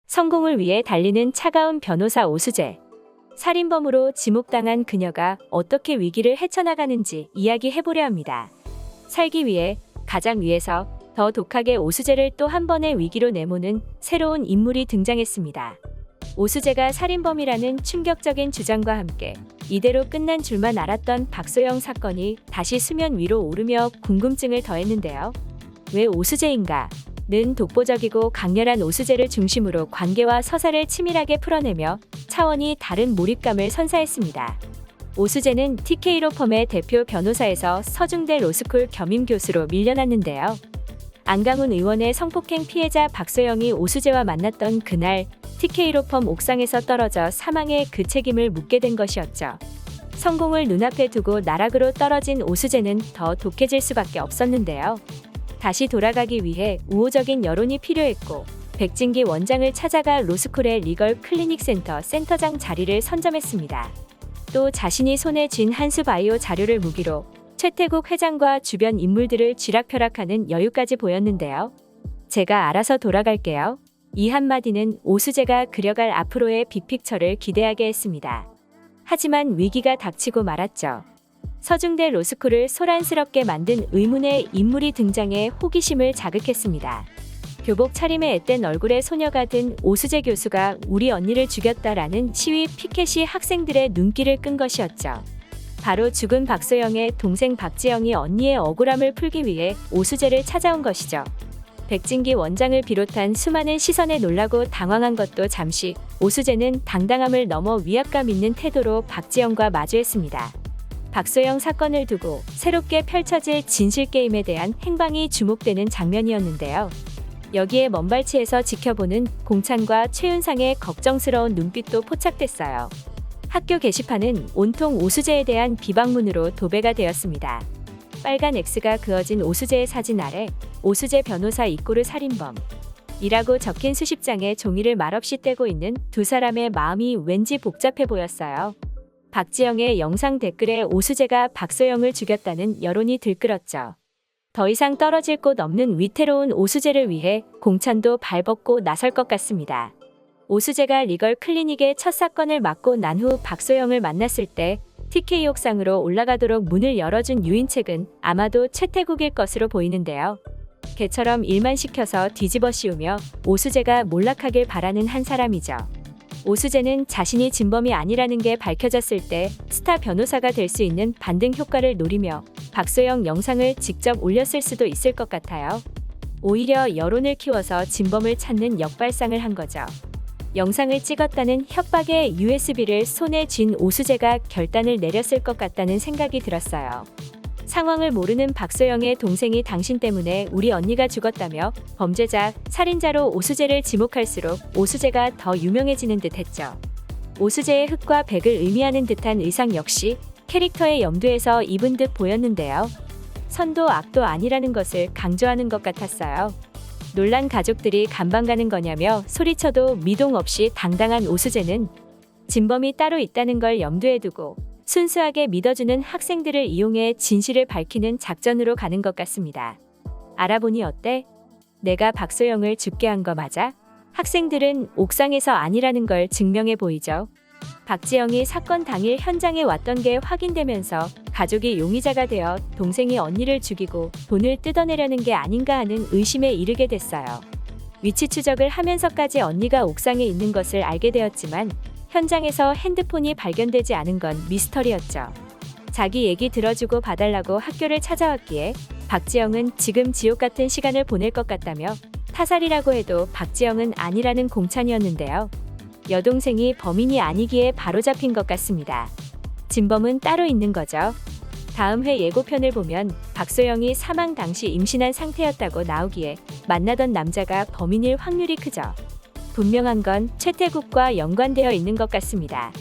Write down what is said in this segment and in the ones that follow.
성공을 위해 달리는 차가운 변호사 오수재. 살인범으로 지목당한 그녀가 어떻게 위기를 헤쳐나가는지 이야기해보려 합니다. 살기 위해 가장 위에서 더 독하게 오수재를 또 한 번의 위기로 내모는 새로운 인물이 등장했습니다. 오수재가 살인범이라는 충격적인 주장과 함께 이대로 끝난 줄만 알았던 박소영 사건이 다시 수면 위로 오르며 궁금증을 더했는데요. 왜 오수재인가? 는 독보적이고 강렬한 오수재를 중심으로 관계와 서사를 치밀하게 풀어내며 차원이 다른 몰입감을 선사했습니다. 오수재는 TK로펌의 대표 변호사에서 서중대 로스쿨 겸임 교수로 밀려났는데요. 안강훈 의원의 성폭행 피해자 박소영이 오수재와 만났던 그날 TK로펌 옥상에서 떨어져 사망에 그 책임을 묻게 된 것이었죠. 성공을 눈앞에 두고 나락으로 떨어진 오수재는 더 독해질 수밖에 없었는데요. 다시 돌아가기 위해 우호적인 여론이 필요했고 백진기 원장을 찾아가 로스쿨의 리걸 클리닉 센터장 자리를 선점했습니다. 또 자신이 손에 쥔 한수바이오 자료를 무기로 최태국 회장과 주변 인물들을 쥐락펴락하는 여유까지 보였는데요. 제가 알아서 돌아갈게요. 이 한마디는 오수재가 그려갈 앞으로의 빅픽처를 기대하게 했습니다. 하지만 위기가 닥치고 말았죠. 서중대 로스쿨을 소란스럽게 만든 의문의 인물이 등장해 호기심을 자극했습니다. 교복 차림에 앳된 얼굴의 소녀가 든 오수재 교수가 우리 언니를 죽였다라는 시위 피켓이 학생들의 눈길을 끈 것이었죠. 바로 죽은 박소영의 동생 박지영이 언니의 억울함을 풀기 위해 오수재를 찾아온 것이죠. 백진기 원장을 비롯한 수많은 시선에 놀라고 당황한 것도 잠시, 오수재는 당당함을 넘어 위압감 있는 태도로 박지영과 마주했습니다. 박소영 사건을 두고 새롭게 펼쳐질 진실게임에 대한 행방이 주목되는 장면이었는데요. 여기에 먼발치에서 지켜보는 공찬과 최윤상의 걱정스러운 눈빛도 포착됐어요. 학교 게시판은 온통 오수재에 대한 비방문으로 도배가 되었습니다. 빨간 X가 그어진 오수재의 사진 아래 오수재 변호사 이꼬르 살인범 이라고 적힌 수십 장의 종이를 말없이 떼고 있는 두 사람의 마음이 왠지 복잡해 보였어요. 박지영의 영상 댓글에 오수재가 박소영을 죽였다는 여론이 들끓었죠. 더 이상 떨어질 곳 없는 위태로운 오수재를 위해 공찬도 발벗고 나설 것 같습니다. 오수재가 리걸 클리닉의 첫 사건을 맡고 난 후 박소영을 만났을 때 TK 옥상으로 올라가도록 문을 열어준 유인책은 아마도 최태국일 것으로 보이는데요. 개처럼 일만 시켜서 뒤집어 씌우며 오수재가 몰락하길 바라는 한 사람이죠. 오수재는 자신이 진범이 아니라는 게 밝혀졌을 때 스타 변호사가 될 수 있는 반등 효과를 노리며 박소영 영상을 직접 올렸을 수도 있을 것 같아요. 오히려 여론을 키워서 진범을 찾는 역발상을 한 거죠. 영상을 찍었다는 협박에 USB를 손에 쥔 오수재가 결단을 내렸을 것 같다는 생각이 들었어요. 상황을 모르는 박소영의 동생이 당신 때문에 우리 언니가 죽었다며 범죄자, 살인자로 오수재를 지목할수록 오수재가 더 유명해지는 듯 했죠. 오수재의 흑과 백을 의미하는 듯한 의상 역시 캐릭터의 염두에서 입은 듯 보였는데요. 선도 악도 아니라는 것을 강조하는 것 같았어요. 놀란 가족들이 간방 가는 거냐며 소리쳐도 미동 없이 당당한 오수재는 진범이 따로 있다는 걸 염두에 두고 순수하게 믿어주는 학생들을 이용해 진실을 밝히는 작전으로 가는 것 같습니다. 알아보니 어때? 내가 박소영을 죽게 한 거 맞아? 학생들은 옥상에서 아니라는 걸 증명해 보이죠. 박지영이 사건 당일 현장에 왔던 게 확인되면서 가족이 용의자가 되어 동생이 언니를 죽이고 돈을 뜯어내려는 게 아닌가 하는 의심에 이르게 됐어요. 위치 추적을 하면서까지 언니가 옥상에 있는 것을 알게 되었지만 현장에서 핸드폰이 발견되지 않은 건 미스터리였죠. 자기 얘기 들어주고 봐달라고 학교를 찾아왔기에 박지영은 지금 지옥 같은 시간을 보낼 것 같다며 타살이라고 해도 박지영은 아니라는 공찬이었는데요. 여동생이 범인이 아니기에 바로잡힌 것 같습니다. 진범은 따로 있는 거죠. 다음 회 예고편을 보면 박소영이 사망 당시 임신한 상태였다고 나오기에 만나던 남자가 범인일 확률이 크죠. 분명한 건 최태국과 연관되어 있는 것 같습니다.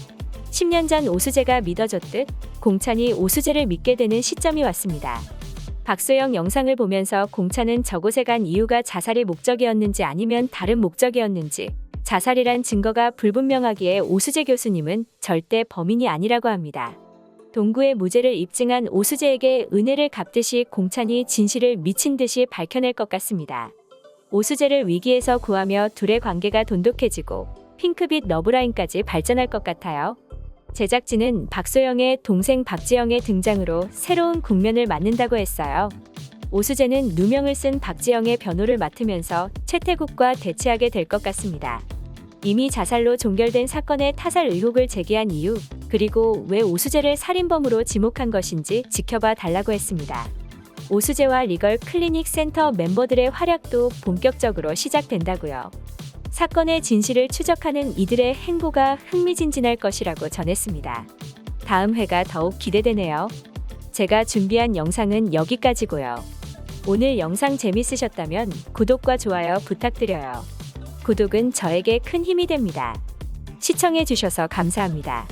10년 전 오수재가 믿어줬듯 공찬이 오수재를 믿게 되는 시점이 왔습니다. 박소영 영상을 보면서 공찬은 저곳에 간 이유가 자살이 목적이었는지 아니면 다른 목적이었는지 자살이란 증거가 불분명하기에 오수재 교수님은 절대 범인이 아니라고 합니다. 동구의 무죄를 입증한 오수재에게 은혜를 갚듯이 공찬이 진실을 미친 듯이 밝혀낼 것 같습니다. 오수재를 위기에서 구하며 둘의 관계가 돈독해지고 핑크빛 러브라인까지 발전할 것 같아요. 제작진은 박소영의 동생 박지영의 등장으로 새로운 국면을 맞는다고 했어요. 오수재는 누명을 쓴 박지영의 변호를 맡으면서 최태국과 대치하게 될 것 같습니다. 이미 자살로 종결된 사건의 타살 의혹을 제기한 이유, 그리고 왜 오수재를 살인범으로 지목한 것인지 지켜봐 달라고 했습니다. 오수재와 리걸 클리닉 센터 멤버들의 활약도 본격적으로 시작된다고요. 사건의 진실을 추적하는 이들의 행보가 흥미진진할 것이라고 전했습니다. 다음 회가 더욱 기대되네요. 제가 준비한 영상은 여기까지고요. 오늘 영상 재밌으셨다면 구독과 좋아요 부탁드려요. 구독은 저에게 큰 힘이 됩니다. 시청해주셔서 감사합니다.